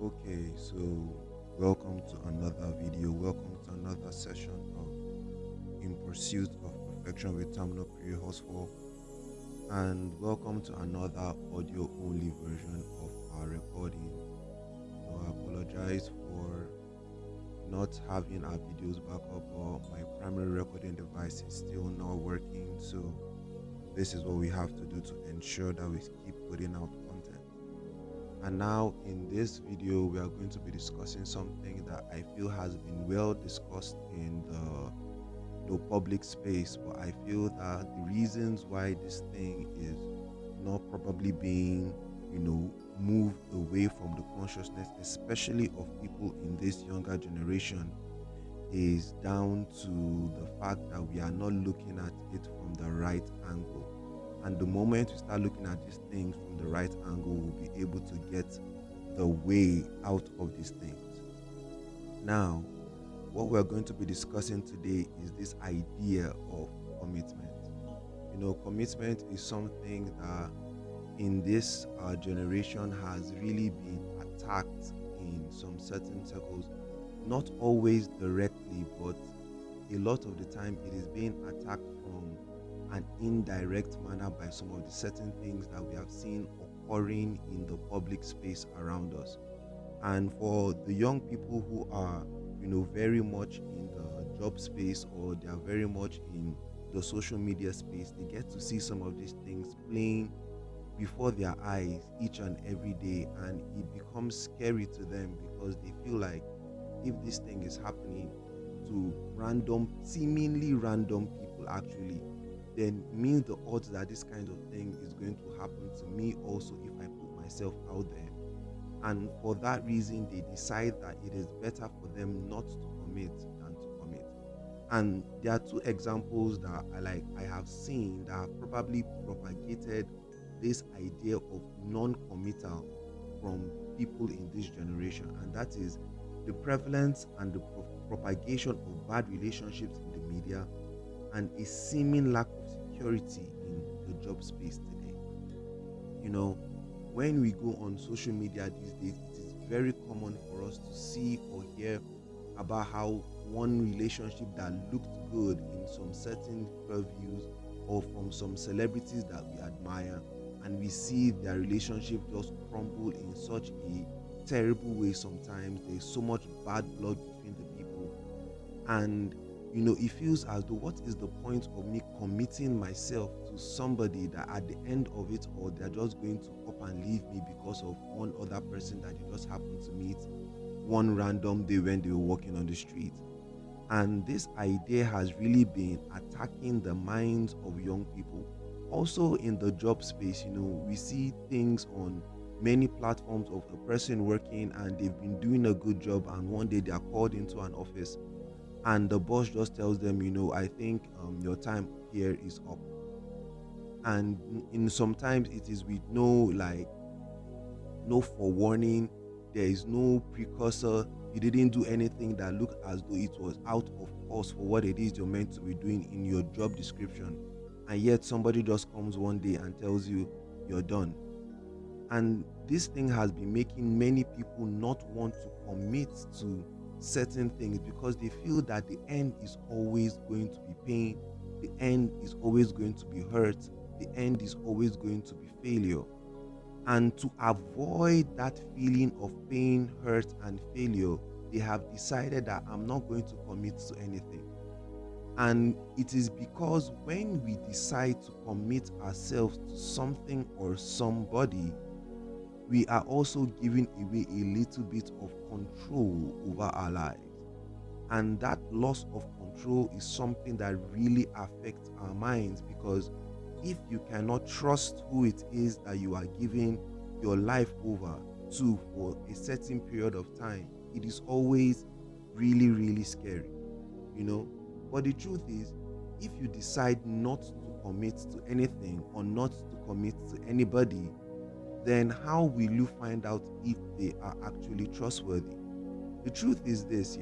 Okay, so welcome to another video. Welcome to another session of In Pursuit of Perfection with Terminal Career Hustle. And welcome to another audio only version of our recording. So I apologize for not having our videos back up, but my primary recording device is still not working. So this is what we have to do to ensure that we keep putting out content. And now in this video, we are going to be discussing something that I feel has been well discussed in the public space, but I feel that the reasons why this thing is not probably being, moved away from the consciousness, especially of people in this younger generation, is down to the fact that we are not looking at it from the right angle. And the moment we start looking at these things from the right angle, we'll be able to get the way out of these things. Now, what we're going to be discussing today is this idea of commitment. Commitment is something that in this generation has really been attacked in some certain circles, not always directly, but a lot of the time it is being attacked from an indirect manner by some of the certain things that we have seen occurring in the public space around us. And for the young people who are, very much in the job space, or they are very much in the social media space, they get to see some of these things playing before their eyes each and every day, and it becomes scary to them because they feel like if this thing is happening to seemingly random people, actually, then means the odds that this kind of thing is going to happen to me also if I put myself out there. And for that reason, they decide that it is better for them not to commit than to commit. And there are two examples that I have seen that have probably propagated this idea of non-committal from people in this generation, and that is the prevalence and the propagation of bad relationships in the media and a seeming lack of security in the job space today. When we go on social media these days, it is very common for us to see or hear about how one relationship that looked good in some certain purviews or from some celebrities that we admire, and we see their relationship just crumble in such a terrible way. Sometimes there's so much bad blood between the people, and it feels as though, what is the point of me committing myself to somebody that at the end of it all, they're just going to up and leave me because of one other person that you just happened to meet one random day when they were walking on the street. And this idea has really been attacking the minds of young people. Also in the job space, we see things on many platforms of a person working and they've been doing a good job, and one day they are called into an office and the boss just tells them, I think your time here is up. And in sometimes it is with no forewarning. There is no precursor. You didn't do anything that looked as though it was out of course for what it is you're meant to be doing in your job description, and yet somebody just comes one day and tells you you're done. And this thing has been making many people not want to commit to certain things because they feel that the end is always going to be pain, the end is always going to be hurt, the end is always going to be failure. And to avoid that feeling of pain, hurt, and failure, they have decided that I'm not going to commit to anything. And it is because when we decide to commit ourselves to something or somebody, we are also giving away a little bit of control over our lives. And that loss of control is something that really affects our minds, because if you cannot trust who it is that you are giving your life over to for a certain period of time, it is always really, really scary, But the truth is, if you decide not to commit to anything or not to commit to anybody, then how will you find out if they are actually trustworthy? The truth is this,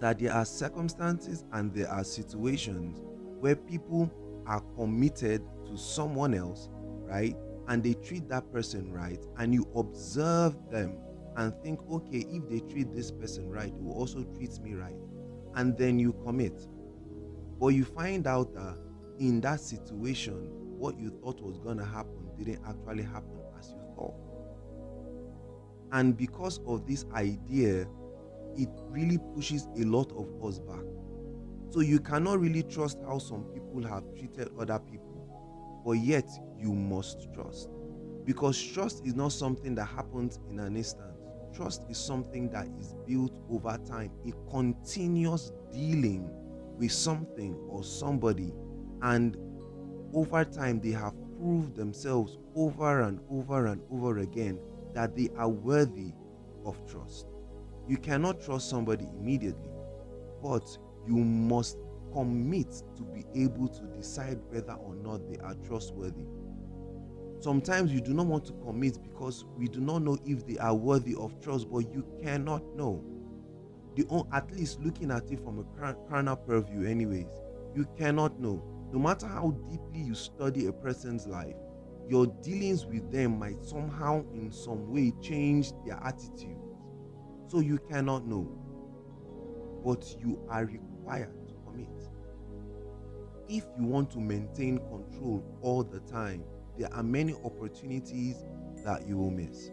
that there are circumstances and there are situations where people are committed to someone else, right? And they treat that person right, and you observe them and think, okay, if they treat this person right, they will also treat me right. And then you commit. But you find out that in that situation, what you thought was going to happen didn't actually happen as you thought. And because of this idea, it really pushes a lot of us back. So you cannot really trust how some people have treated other people, but yet you must trust. Because trust is not something that happens in an instant. Trust is something that is built over time, a continuous dealing with something or somebody. And over time, they have proved themselves over and over and over again that they are worthy of trust. You cannot trust somebody immediately, but you must commit to be able to decide whether or not they are trustworthy. Sometimes you do not want to commit because we do not know if they are worthy of trust, but you cannot know. At least looking at it from a carnal purview, anyways, you cannot know. No matter how deeply you study a person's life, your dealings with them might somehow, in some way, change their attitude. So you cannot know. But you are required to commit. If you want to maintain control all the time, there are many opportunities that you will miss.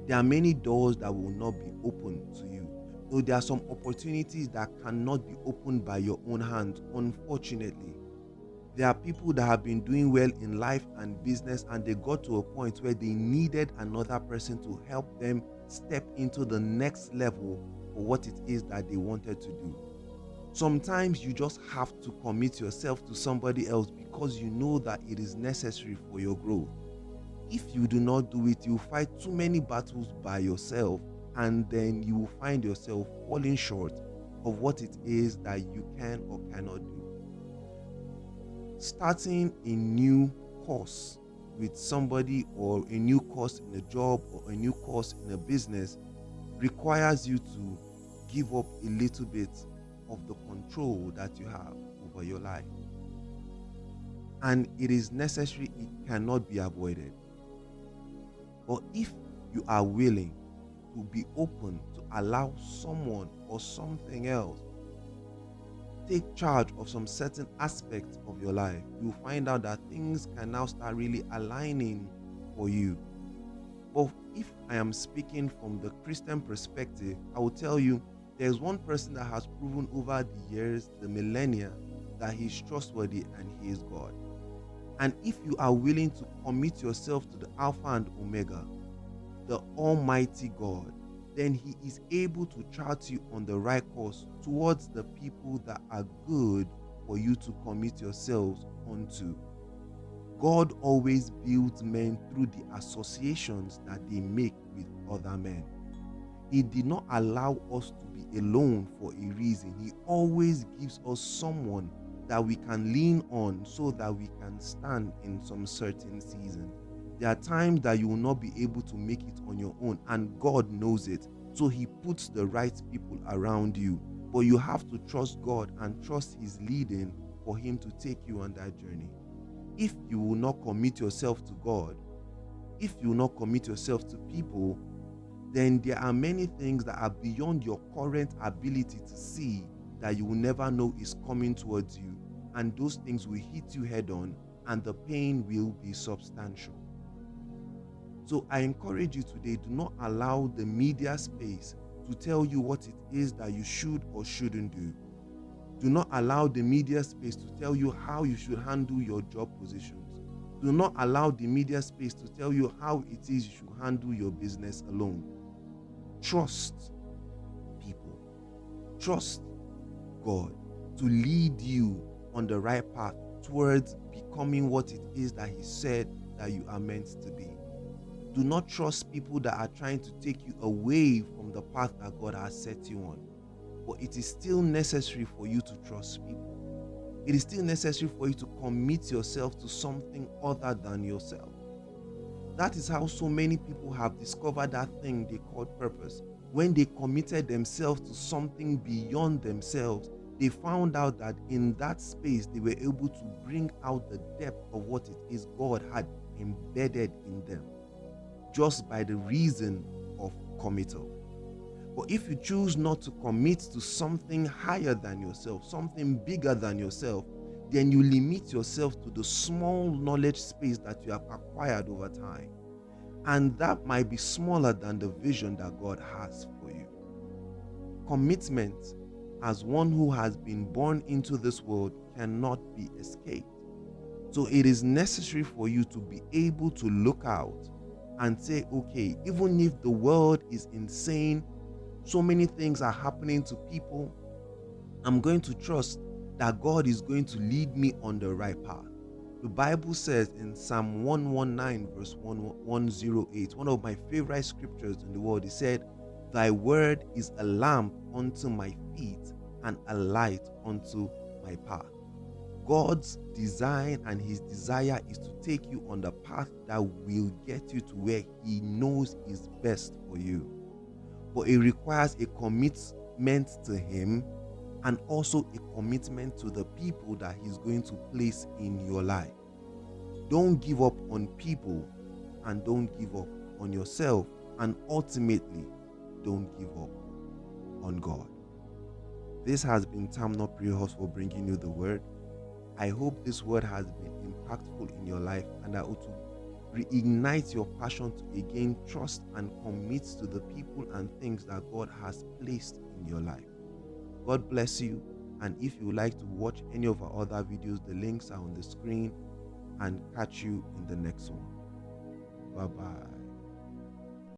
There are many doors that will not be open to you. So there are some opportunities that cannot be opened by your own hand, unfortunately. There are people that have been doing well in life and business, and they got to a point where they needed another person to help them step into the next level for what it is that they wanted to do. Sometimes you just have to commit yourself to somebody else because you know that it is necessary for your growth. If you do not do it, you fight too many battles by yourself, and then you will find yourself falling short of what it is that you can or cannot do. Starting a new course with somebody, or a new course in a job, or a new course in a business, requires you to give up a little bit of the control that you have over your life. And it is necessary, it cannot be avoided. But if you are willing to be open to allow someone or something else take charge of some certain aspects of your life, you'll find out that things can now start really aligning for you. But if I am speaking from the Christian perspective, I will tell you there's one person that has proven over the years, the millennia, that he is trustworthy and he is God. And if you are willing to commit yourself to the Alpha and Omega, the Almighty God, then he is able to chart you on the right course towards the people that are good for you to commit yourselves onto. God always builds men through the associations that they make with other men. He did not allow us to be alone for a reason. He always gives us someone that we can lean on so that we can stand in some certain season. There are times that you will not be able to make it on your own, and God knows it. So he puts the right people around you. But you have to trust God and trust his leading for him to take you on that journey. If you will not commit yourself to God, if you will not commit yourself to people, then there are many things that are beyond your current ability to see that you will never know is coming towards you. And those things will hit you head on, and the pain will be substantial. So I encourage you today, do not allow the media space to tell you what it is that you should or shouldn't do. Do not allow the media space to tell you how you should handle your job positions. Do not allow the media space to tell you how it is you should handle your business alone. Trust people. Trust God to lead you on the right path towards becoming what it is that he said that you are meant to be. Do not trust people that are trying to take you away from the path that God has set you on. But it is still necessary for you to trust people. It is still necessary for you to commit yourself to something other than yourself. That is how so many people have discovered that thing they called purpose. When they committed themselves to something beyond themselves, they found out that in that space they were able to bring out the depth of what it is God had embedded in them, just by the reason of committal. But if you choose not to commit to something higher than yourself, something bigger than yourself, then you limit yourself to the small knowledge space that you have acquired over time. And that might be smaller than the vision that God has for you. Commitment, as one who has been born into this world, cannot be escaped. So it is necessary for you to be able to look out and say, okay, even if the world is insane, so many things are happening to people, I'm going to trust that God is going to lead me on the right path. The Bible says in Psalm 119 verse 108, one of my favorite scriptures in the world, it said, "Thy word is a lamp unto my feet and a light unto my path." God's design and his desire is to take you on the path that will get you to where he knows is best for you. But it requires a commitment to him and also a commitment to the people that he's going to place in your life. Don't give up on people, and don't give up on yourself, and ultimately don't give up on God. This has been Tamno Priyos for bringing you the word. I hope this word has been impactful in your life, and that it will reignite your passion to again trust and commit to the people and things that God has placed in your life. God bless you, and if you would like to watch any of our other videos, the links are on the screen, and catch you in the next one. Bye-bye.